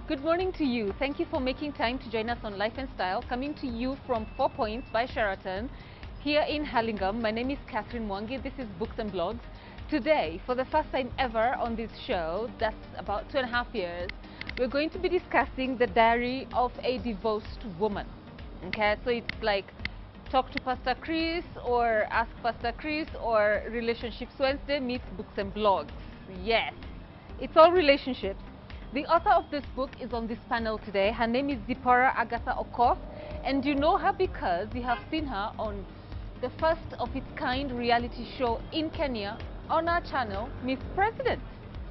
Good morning to you. Thank you for making time to join us on Life and Style, coming to you from 4 Points by Sheraton here in Hurlingham. My name is Catherine Mwangi. This is Books and Blogs. Today, for the first time ever on this show, that's about 2.5 years, we're going to be discussing the diary of a divorced woman. Okay, so it's like Talk to Pastor Chris or Ask Pastor Chris or Relationships Wednesday meets Books and Blogs. Yes, it's all relationships. The author of this book is on this panel today. Her name is Zipporah Agatha Okoth, and you know her because you have seen her on the first of its kind reality show in Kenya on our channel, Miss President,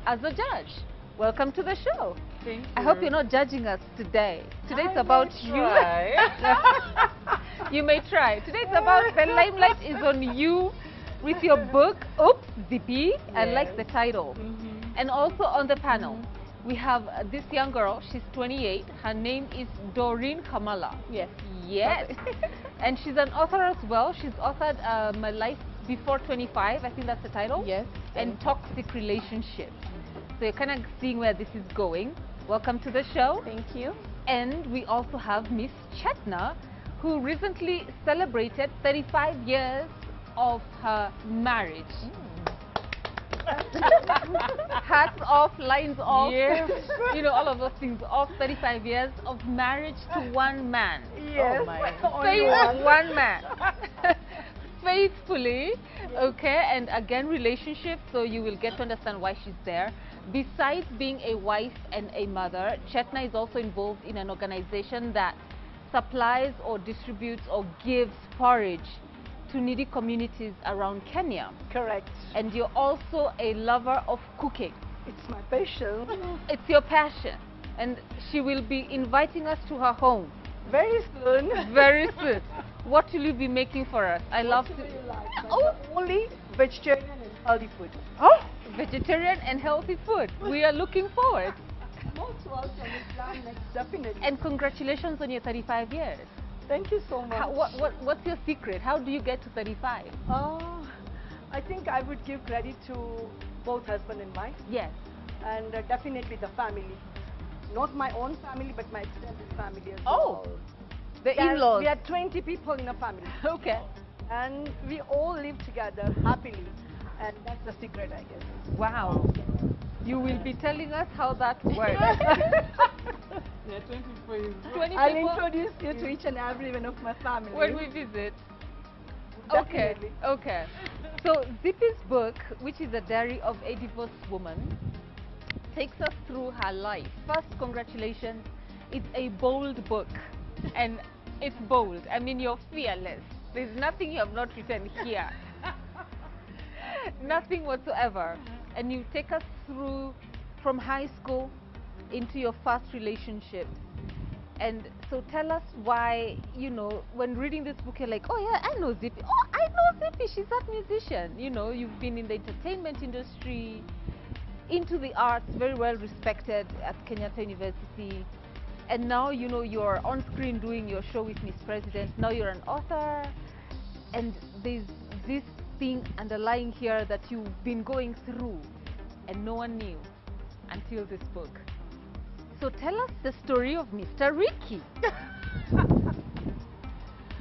as a judge. Welcome to the show. Thank you. I hope you're not judging us today. Today's about you. You may try. Today's about the limelight is on you with your book, Oops, Zippy. Yes. I like the title. And also on the panel, we have this young girl. She's 28. Her name is Dorine Kamala. Yes. Yes. And she's an author as well. She's authored My Life Before 25. I think that's the title. Yes. And Toxic Relationships. So you're kind of seeing where this is going. Welcome to the show. Thank you. And we also have Miss Chetna, who recently celebrated 35 years of her marriage. Hats off, lines off, yes. You know, all of those things off. 35 years of marriage to one man. Yes. Oh my. One man. Faithfully. Okay, and again, relationships, so you will get to understand why she's there. Besides being a wife and a mother, Chetna is also involved in an organization that supplies or distributes or gives porridge to needy communities around Kenya. Correct. And you're also a lover of cooking. It's my passion. It's your passion. And she will be inviting us to her home. Very soon. Very soon. What will you be making for us? I love to. Oh, only vegetarian and healthy food. Oh, vegetarian and healthy food. We are looking forward. Most welcome. Next, definitely. And congratulations on your 35 years. Thank you so much. What's your secret? How do you get to 35? I think I would give credit to both husband and wife. Yes. And definitely the family. Not my own family, but my extended family as well. well. The in-laws. We are 20 people in a family. Okay. And we all live together happily. And that's the secret, I guess. Wow. You will be telling us how that works. Yeah, 20 20 I'll people. introduce you to each and every one of my family. When we visit. Definitely. Okay. So Zippy's book, which is a diary of a divorced woman, takes us through her life. First, congratulations. It's a bold book. And it's bold. I mean, you're fearless. There's nothing you have not written here. Nothing whatsoever. And you take us through from high school into your first relationships. And so tell us why, you know, when reading this book, you're like, oh yeah, I know Zippy. Oh, I know Zippy. She's that musician. You know, you've been in the entertainment industry, into the arts, very well respected at Kenyatta University. And now, you know, you're on screen doing your show with Miss President. Now you're an author. And there's this thing underlying here that you've been going through and no one knew until this book. So tell us the story of Mr. Ricky.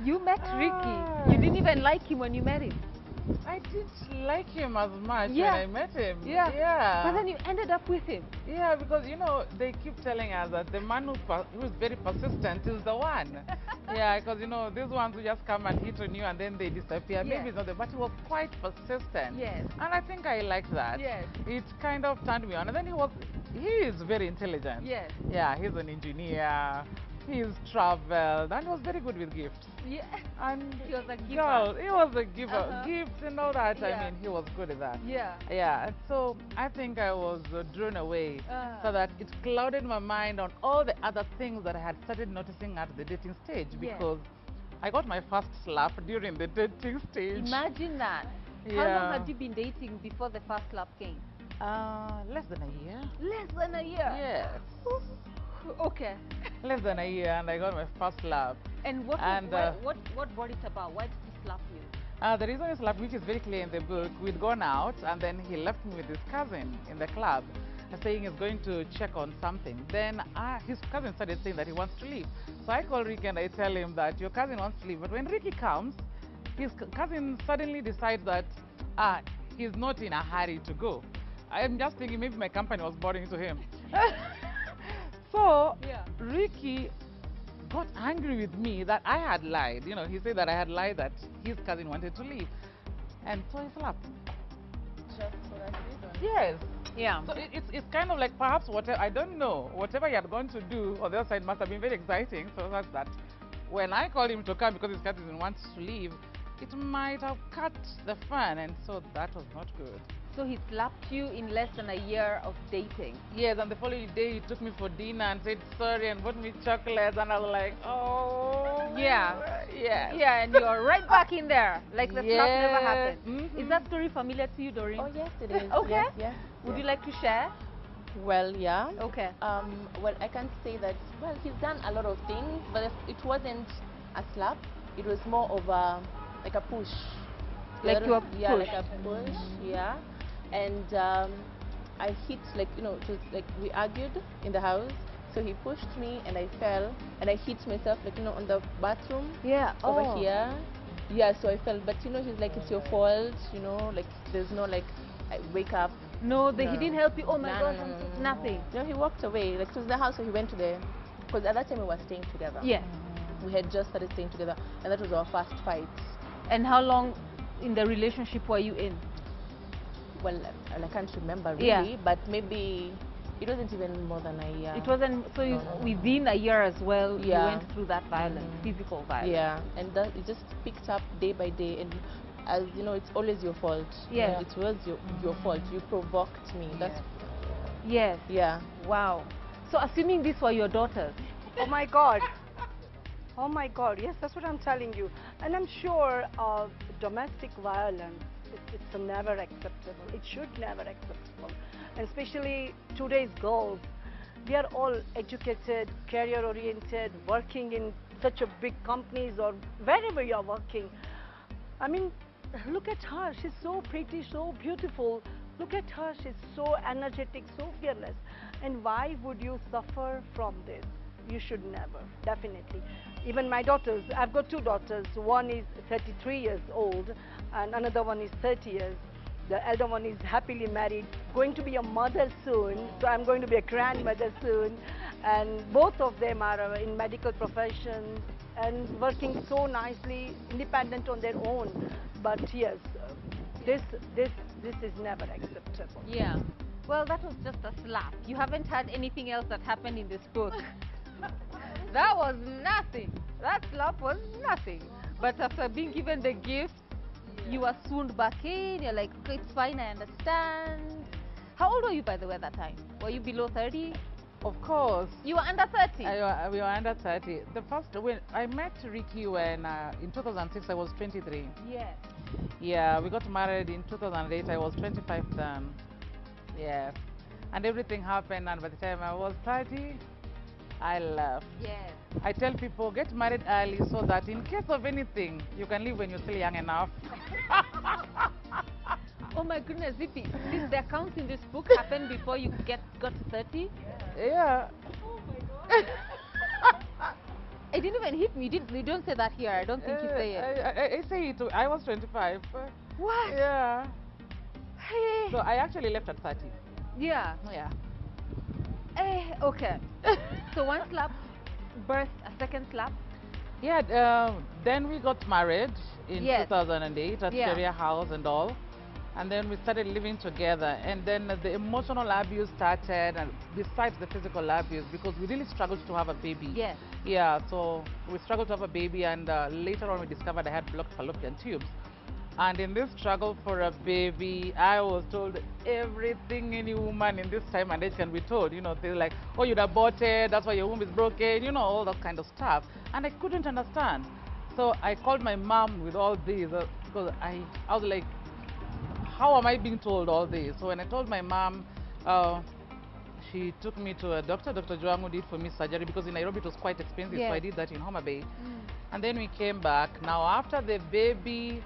You met Ricky. You didn't even like him when you met him. I didn't like him as much when I met him. But then you ended up with him. Yeah, because, you know, they keep telling us that the man who is very persistent is the one. Yeah, because, you know, these ones who just come and hit on you and then they disappear. Yes. Maybe it's not the, but he was quite persistent. Yes. And I think I liked that. Yes. It kind of turned me on. And then he is very intelligent. Yes. Yeah, he's an engineer. He's traveled and was very good with gifts. Yeah. And he was a giver. Girl, he was a giver. Gifts and all that. Yeah. I mean, he was good at that. Yeah. Yeah. So I think I was drawn away so that it clouded my mind on all the other things that I had started noticing at the dating stage because I got my first slap during the dating stage. Imagine that. Yeah. How long had you been dating before the first slap came? Less than a year. Less than a year? Yes. Okay. Less than a year, and I got my first slap. And what brought it about? Why did he slap you? The reason he slapped, which is very clear in the book, we'd gone out and then he left me with his cousin in the club. saying he's going to check on something. Then his cousin started saying that he wants to leave. So I call Ricky and I tell him that your cousin wants to leave. But when Ricky comes, his cousin suddenly decides that he's not in a hurry to go. I'm just thinking maybe my company was boring to him. So Ricky got angry with me that I had lied. You know, he said that I had lied that his cousin wanted to leave. And so he slapped. Just for that reason? Yes. Yeah. So it's kind of like perhaps whatever, I don't know, whatever he had gone to do on the other side must have been very exciting. So that's that. When I called him to come because his cousin wants to leave, it might have cut the fun, and so that was not good. So he slapped you in less than a year of dating. Yes, and the following day he took me for dinner and said sorry and bought me chocolates, and I was like, oh. Yeah. Yes. Yeah, and you're right back in there, like the slap never happened. Mm-hmm. Is that story familiar to you, Dorine? Oh, yes, it is. Okay. Yes, yes, Would yes. you like to share? Well, yeah. Okay. Well, I can't say that. Well, he's done a lot of things, but it wasn't a slap. It was more of like a push. Like you were Yeah, pushed. like a push. Yeah. And I hit, like, you know, it was like we argued in the house. So he pushed me and I fell and I hit myself, like, you know, on the bathroom. Yeah. Over here. Yeah, so I fell. But, you know, he's like, it's your fault, you know, like, there's no, like, I wake up. No, he No. didn't help you. Oh my No, gosh, no, no, no, no. nothing. No, he walked away. Like, it was the house, so he went to the... Because at that time we were staying together. Yes. We had just started staying together, and that was our first fight. And how long in the relationship were you in? Well, I can't remember really, Yeah. but maybe it wasn't even more than a year. It wasn't, so you, within a year as well, you Yeah. went through that violence, physical violence. Yeah, and that it just picked up day by day, and as you know, it's always your fault. Yeah. It was your fault. You provoked me. That's Yes. yeah. Wow. So assuming these were your daughters. Oh my God. Oh my God. Yes, that's what I'm telling you. And I'm sure domestic violence, it's never acceptable. It should never acceptable. And especially today's girls, they are all educated, career oriented, working in such a big companies or wherever you are working. I mean, look at her. She's so pretty, so beautiful. Look at her. She's so energetic, so fearless. And why would you suffer from this? You should never, definitely. Even my daughters, I've got two daughters. One is 33 years old and another one is 30 years. The elder one is happily married, going to be a mother soon. So I'm going to be a grandmother soon. And both of them are in medical professions and working so nicely, independent on their own. But yes, this is never acceptable. Yeah. Well, that was just a slap. You haven't had anything else that happened in this book. That was nothing. That slap was nothing. But after being given the gift, you were swooned back in. You're like, okay, it's fine, I understand. How old were you, by the way, at that time? Were you below 30? Of course. You were under 30? We were under 30. The first, when I met Ricky when, in 2006, I was 23. Yes. Yeah, we got married in 2008. I was 25 then. Yes. And everything happened, and by the time I was 30, I left. Yes. I tell people, get married early so that in case of anything, you can leave when you're still young enough. Oh my goodness, Zippy, the accounts in this book happened before you got to 30? Yeah. Oh my God. It didn't even hit me. You don't say that here. I don't think you say it. I say it. I was 25. What? Yeah. Hey. So I actually left at 30. Yeah. Yeah. Okay. So one slap birthed a second slap. Yeah, then we got married in Yes. 2008 at Yeah. Sharia House and all. And then we started living together. And then the emotional abuse started, and besides the physical abuse, because we really struggled to have a baby. Yes. Yeah, so we struggled to have a baby, and later on we discovered I had blocked fallopian tubes. And in this struggle for a baby, I was told everything any woman in this time and age can be told. You know, they're like, oh, you'd aborted, that's why your womb is broken, you know, all that kind of stuff. And I couldn't understand. So I called my mom with all this because I was like, how am I being told all this? So when I told my mom, she took me to a doctor. Dr. Joangu did for me surgery because in Nairobi it was quite expensive, Yes. so I did that in Homa Bay. And then we came back. Now after the baby,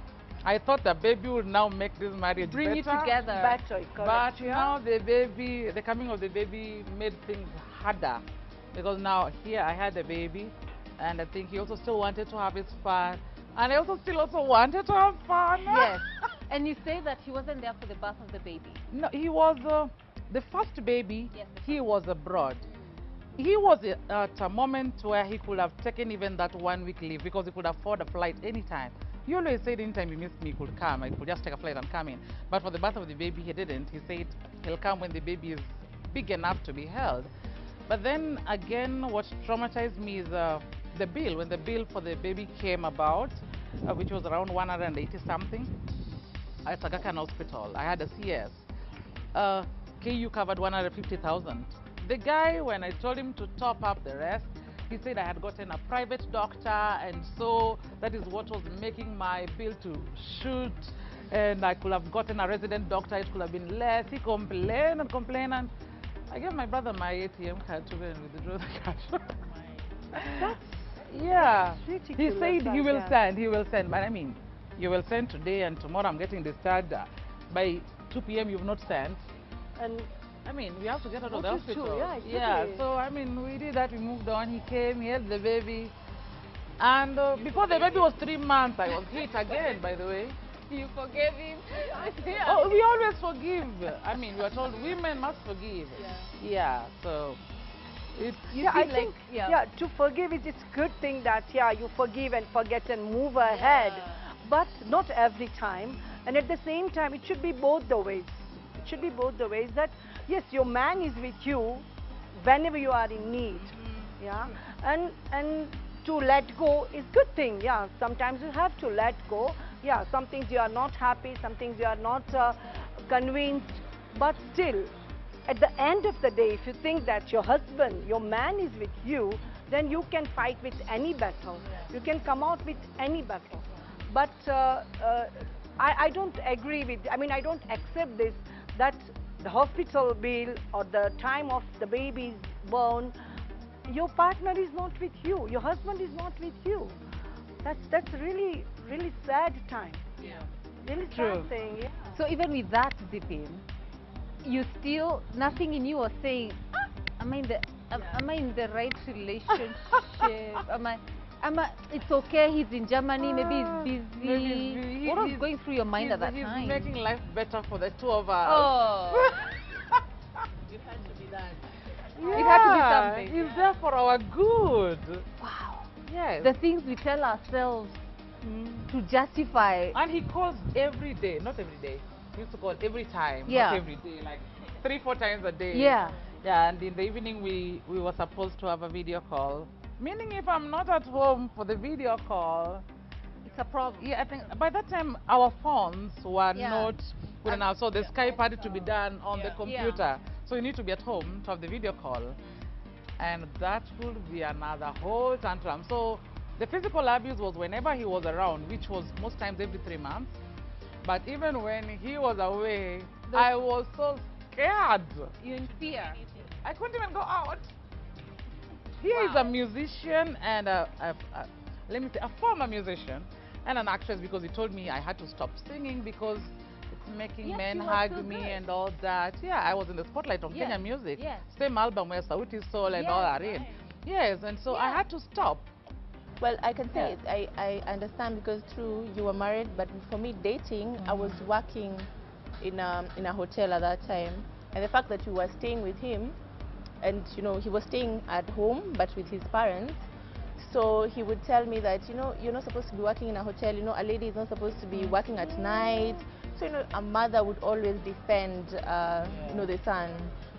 I thought the baby would now make this marriage Bring you better. together. Better, correct. But now the coming of the baby made things harder. Because now here I had a baby, and I think he also still wanted to have his fun. And I also wanted to have fun. Yes. And you say that he wasn't there for the birth of the baby. No, he was the first baby. Yes, He was abroad. He was at a moment where he could have taken even that 1 week leave because he could afford a flight anytime. He always said anytime he missed me, he could come. I could just take a flight and come in. But for the birth of the baby, he didn't. He said he'll come when the baby is big enough to be held. But then again, what traumatized me is the bill. When the bill for the baby came about, which was around 180 something, at Aga Khan Hospital, I had a CS. KU covered 150,000. The guy, when I told him to top up the rest, he said I had gotten a private doctor, and so that is what was making my bill to shoot, and I could have gotten a resident doctor, it could have been less. He complained and complained, and I gave my brother my ATM card to go and withdraw the cash. Yeah. He said he will send, but I mean, you will send today and tomorrow I'm getting discharged. By 2 p.m. you've not sent. And I mean, we have to get out of the What to do? hospital. Yeah, exactly. Yeah, so I mean, we did that, we moved on, he came, he held the baby. And before the baby was 3 months, I was hit again, by the way. You forgave him? Oh, we always forgive. I mean, we are told women must forgive. Yeah, so it's... I think to forgive is it's a good thing that you forgive and forget and move ahead, but not every time. And at the same time, it should be both the ways. It should be both the ways that yes, your man is with you whenever you are in need. And to let go is good thing. Sometimes you have to let go. Some things you are not happy, some things you are not convinced, but still at the end of the day, if you think that your husband, your man is with you, then you can fight with any battle. You can come out with any battle. But I don't agree with, I don't accept this, that the hospital bill or the time of the baby's born, your partner is not with you, your husband is not with you. That's really, really sad time. Really sad thing. So even with that, Zippy, you still, nothing in you was saying, am I in the right relationship? It's okay, he's in Germany, maybe he's busy. What was going through your mind at that time? He's making life better for the two of us. Oh. It had to be that. It had to be something. He's there for our good. Wow. Yes. The things we tell ourselves to justify. And he calls every day, not every day. He used to call every time, not every day, like 3-4 times a day. Yeah, and in the evening we were supposed to have a video call. Meaning if I'm not at home for the video call, it's a problem. I think by that time our phones were not good enough. So the Skype had to be done on the computer. So you need to be at home to have the video call. And that would be another whole tantrum. So the physical abuse was whenever he was around, which was most times every 3 months. But even when he was away, I was so scared. You're in fear. I couldn't even go out. He is a musician and let me say, a former musician and an actress, because he told me I had to stop singing because it's making men hug me and all that. I was in the spotlight of Kenya music. Same album where Sauti Sol and all are in. And so I had to stop. Well, I can say it. I understand, because true, you were married, but for me, dating, I was working in a hotel at that time. And the fact that you were staying with him, and he was staying at home but with his parents, so he would tell me that you're not supposed to be working in a hotel, a lady is not supposed to be working at night. So a mother would always defend the son.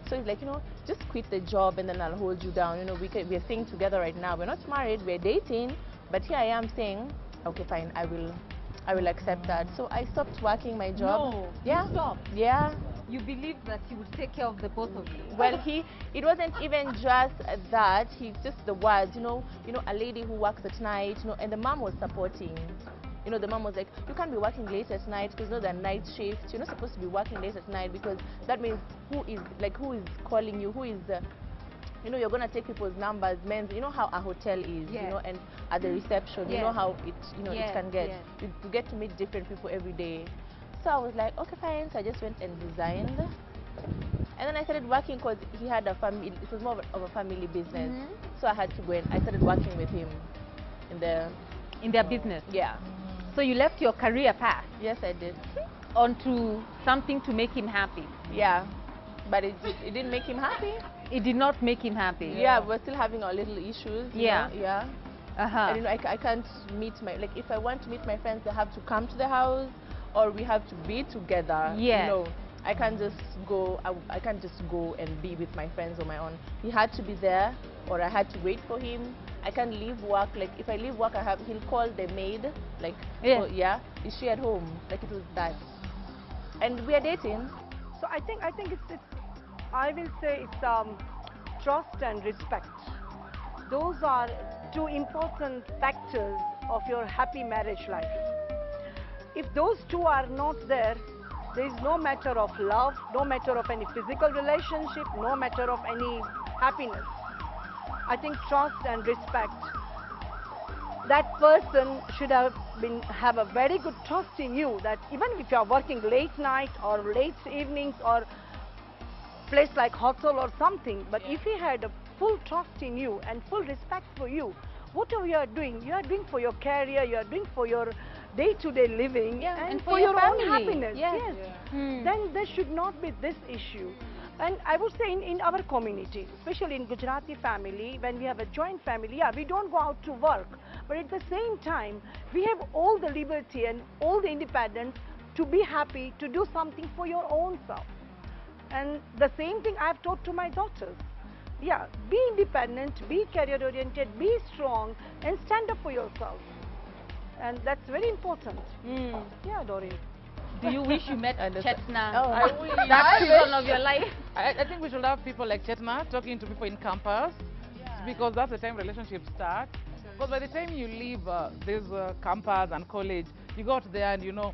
So it's like, just quit the job and then I'll hold you down. We're staying together right now, we're not married, we're dating, but here I am saying, okay, fine, I will accept that. So I stopped working my job. No, you stopped. You believed that he would take care of the both of you. Well, it wasn't even just that. He just the words, a lady who works at night, and the mom was supporting. The mom was like, you can't be working late at night because the night shift. You're not supposed to be working late at night because that means who is calling you? Who is you know, you're going to take people's numbers, men's, you know how a hotel is, Yes. you know, and at the reception, you Yes. know how it, you know, Yes, it can get. yes. You get to meet different people every day. So I was like, okay, fine. So I just went and resigned. And then I started working because he had a family, it was more of a family business. So I had to go and I started working with him in the, In their business. yeah. So you left your career path Yes, I did. onto something to make him happy. Yeah. But it didn't make him happy. It did not make him happy. Yeah, we're still having our little issues. You Yeah. know? Yeah. Uh-huh. And you know, I can't meet my, like if I want to meet my friends, they have to come to the house or we have to be together. Yes. You know, I can't just go, I can't just go and be with my friends on my own. He had to be there or I had to wait for him. I can't leave work, like if I leave work, he'll call the maid, like, Yeah. oh, yeah, is she at home? Like it was that. And we are dating. So I think it's I will say it's trust and respect. Those are two important factors of your happy marriage life. If those two are not there, there is no matter of love, no matter of any physical relationship, no matter of any happiness. I think trust and respect. That person should have a very good trust in you that even if you are working late night or late evenings or place like hotel or something, but if he had a full trust in you and full respect for you, whatever you are doing for your career, you are doing for your day-to-day living, Yeah, and and for for your your own family. happiness. Yes. Yes. Then there should not be this issue. And I would say in our community, especially in Gujarati family, when we have a joint family, yeah, we don't go out to work, but at the same time, we have all the liberty and all the independence to be happy, to do something for your own self. And the same thing I've taught to my daughters. Yeah, be independent, be career oriented, be strong, and stand up for yourself. And that's very important. Yeah, Dorine. Do you wish you met Understand. Chetna? Oh. I wish. That season of your life? I think we should have people like Chetna talking to people in campus because that's the time relationships start. Because by the time you leave this campus and college, you go out there and you know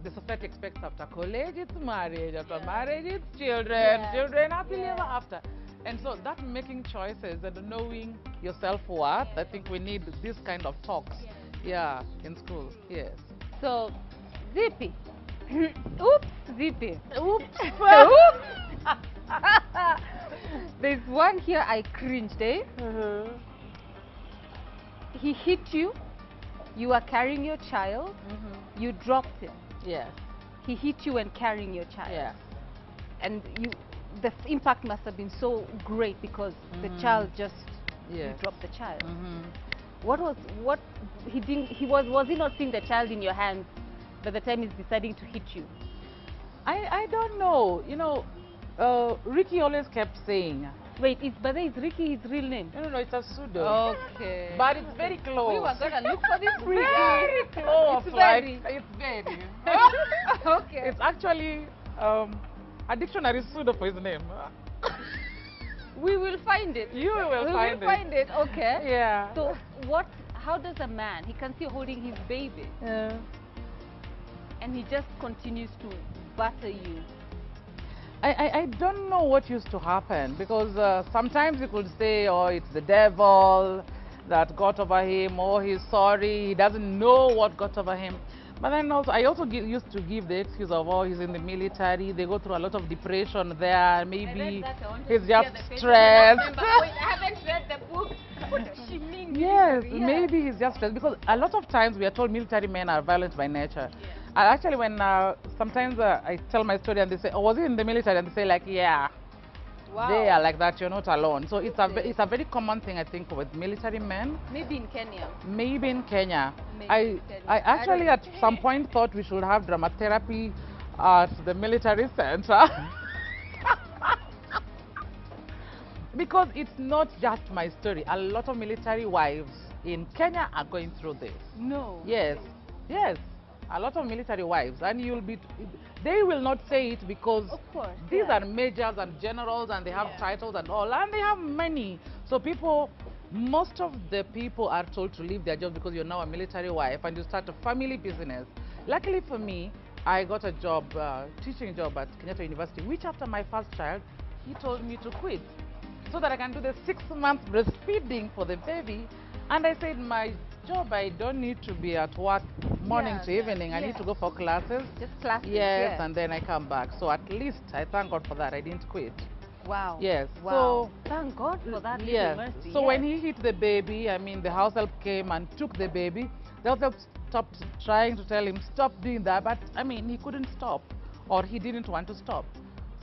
the society expects after college it's marriage, after marriage it's children, children happily ever after. And so that making choices and knowing your self-worth, I think we need this kind of talks, in school, yes. So, Zippy. Oops, Zippy. Oops. Oops. There's one here I cringed, eh? He hit you. You are carrying your child. You dropped him. Yes. He hit you when carrying your child. Yeah. And the impact must have been so great because the child just you Yes. dropped the child. What he was he not seeing the child in your hands by the time he's deciding to hit you? I don't know. You know, Ricky always kept saying, Wait, but is Ricky his real name? no, it's a pseudo. Okay. But it's very close. We were gonna look for this Ricky. Very close. It's like, very. it's very. Okay. It's actually a dictionary pseudo for his name. We will find it. You will we find will it. find it. Okay. Yeah. So how does a man, he can see holding his baby and he just continues to batter you? I don't know what used to happen because sometimes you could say, oh, it's the devil that got over him, or he's sorry, he doesn't know what got over him. But then also, I also used to give the excuse of, oh, he's in the military, they go through a lot of depression there, maybe he's just stressed. Wait, I haven't read the book. What does she mean? Yes, military? maybe he's just stressed because a lot of times we are told military men are violent by nature. Actually, when sometimes I tell my story and they say, oh, was he in the military? And they say like, yeah. Wow. They are like that, you're not alone. So it's a very common thing, I think, with military men. Maybe in Kenya. Maybe in Kenya. Maybe in Kenya. I actually at some point thought we should have drama therapy at the military center. Because it's not just my story. A lot of military wives in Kenya are going through this. No. Yes, yes. A lot of military wives, and they will not say it because Of course. these are majors and generals and they have titles and all, and they have money. So most of the people are told to leave their jobs because you're now a military wife and you start a family business. Luckily for me, I got a job, teaching job at Kenyatta University, which after my first child, he told me to quit. so that I can do the 6-month breastfeeding for the baby. And I said, my job, I don't need to be at work morning to evening. I need to go for classes. Just classes. Yes, and then I come back. So at least I thank God for that. I didn't quit. Wow. Yes. Wow. So thank God for that. Yes. Mercy. So when he hit the baby, I mean, the house help came and took the baby. The house help stopped trying to tell him, stop doing that. But I mean, he couldn't stop, or he didn't want to stop.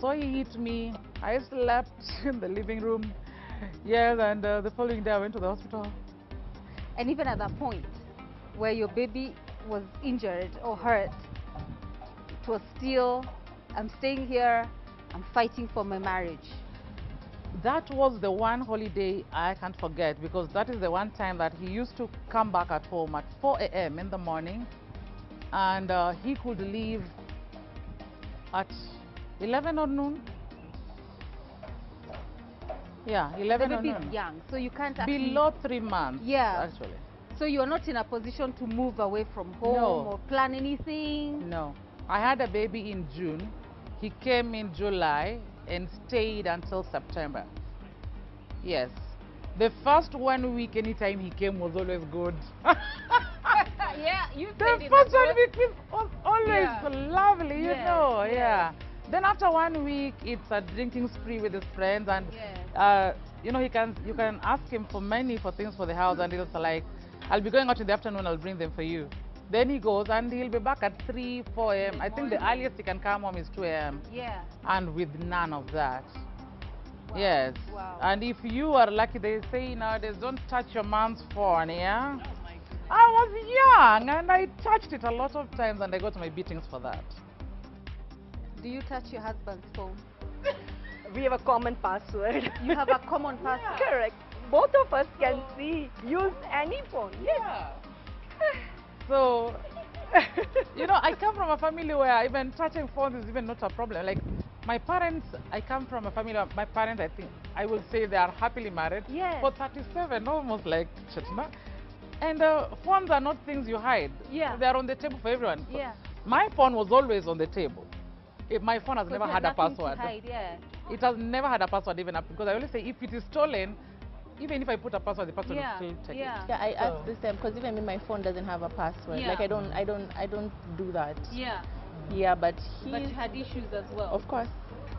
So he hit me. I slept in the living room. Yes, and the following day I went to the hospital. And even at that point where your baby was injured or hurt, it was still, I'm staying here, I'm fighting for my marriage. That was the one holiday I can't forget, because that is the one time that he used to come back at home at 4 a.m. in the morning, and he could leave at 11 or noon. Yeah, 11 the or baby noon. is young, so you can't actually... Below 3 months, Yeah. actually. So you're not in a position to move away from home No. or plan anything? No. I had a baby in June. He came in July and stayed until September. Yes. The first 1 week, anytime he came, was always good. Yeah, you The said it first was 1 week was always lovely, you Yes, know. yes. Yeah. Then after 1 week, it's a drinking spree with his friends, and Yes. you know, you can ask him for money for things for the house, and he'll say like, I'll be going out in the afternoon, I'll bring them for you. Then he goes and he'll be back at 3, 4 a.m. I think the earliest he can come home is 2 a.m. Yeah. And with none of that. Wow. Yes. Wow. And if you are lucky, they say nowadays, don't touch your mom's phone, yeah? I was young and I touched it a lot of times, and I got my beatings for that. Do you touch your husband's phone? We have a common password. You have a common password? Correct. Both of us can use any phone. Yes. So, you know, I come from a family where even touching phones is even not a problem. Like, my parents, I come from a family where my parents, I think, I will say they are happily married. Yes. For 37, almost like Chetna. And phones are not things you hide. Yeah. They are on the table for everyone. Yeah. My phone was always on the table. My phone has So never you had a nothing to password. hide, yeah. It has never had a password even up, because I always say if it is stolen, even if I put a password, the person will still take it. Yeah, I asked this time because even my phone doesn't have a password. Yeah. Like I don't do that. Yeah. Yeah, but But you had issues as well. of course,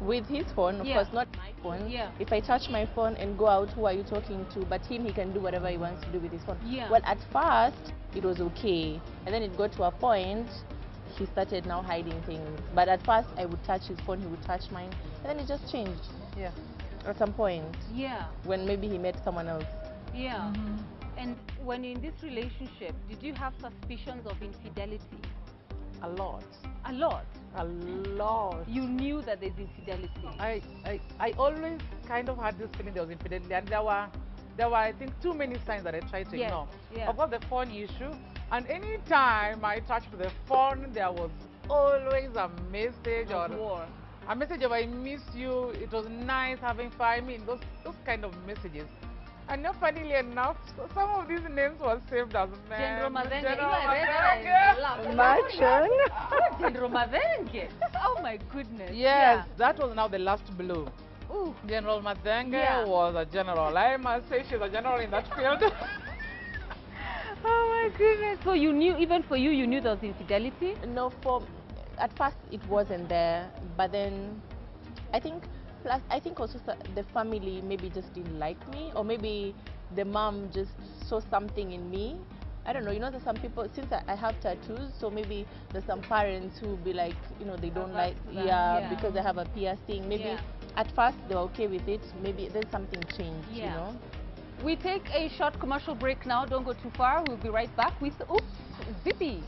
with his phone, of Yeah. course, not my phone. Yeah. If I touch my phone and go out, who are you talking to? But him, he can do whatever he wants to do with his phone. Yeah. Well, at first, it was okay. And then it got to a point, he started now hiding things. But at first, I would touch his phone, he would touch mine. And then it just changed Yeah. at some point Yeah. when maybe he met someone else. Yeah. And when you're in this relationship, did you have suspicions of infidelity? A lot. A lot. A lot. You knew that there's infidelity. I always kind of had this feeling there was infidelity, and there were I think too many signs that I tried to Yes, ignore. yeah. Of course, the phone issue, and any time I touched the phone, there was always a message Of or war. a message of I miss you, it was nice having fun. I mean, those kind of messages. And not funnily enough, some of these names were saved as men. General Mazenge. General I read Mazenge. that. I laughed. Imagine. General Mazenge. Oh my goodness. Yes, that was now the last blow. Yeah. Ooh. General Mazenge Yeah. was a general. I must say she's a general in that field. Oh my goodness. So you knew, even for you, you knew there was infidelity? No, at first it wasn't there, but then I think also the family maybe just didn't like me, or maybe the mom just saw something in me. I don't know, you know, there's some people, since I have tattoos, so maybe there's some parents who be like, you know, they don't like, Yeah. because they have a piercing. Maybe Yeah. at first they were okay with it, maybe then something changed, you Yeah. know. We take a short commercial break now. Don't go too far. We'll be right back with Oops, Zippy.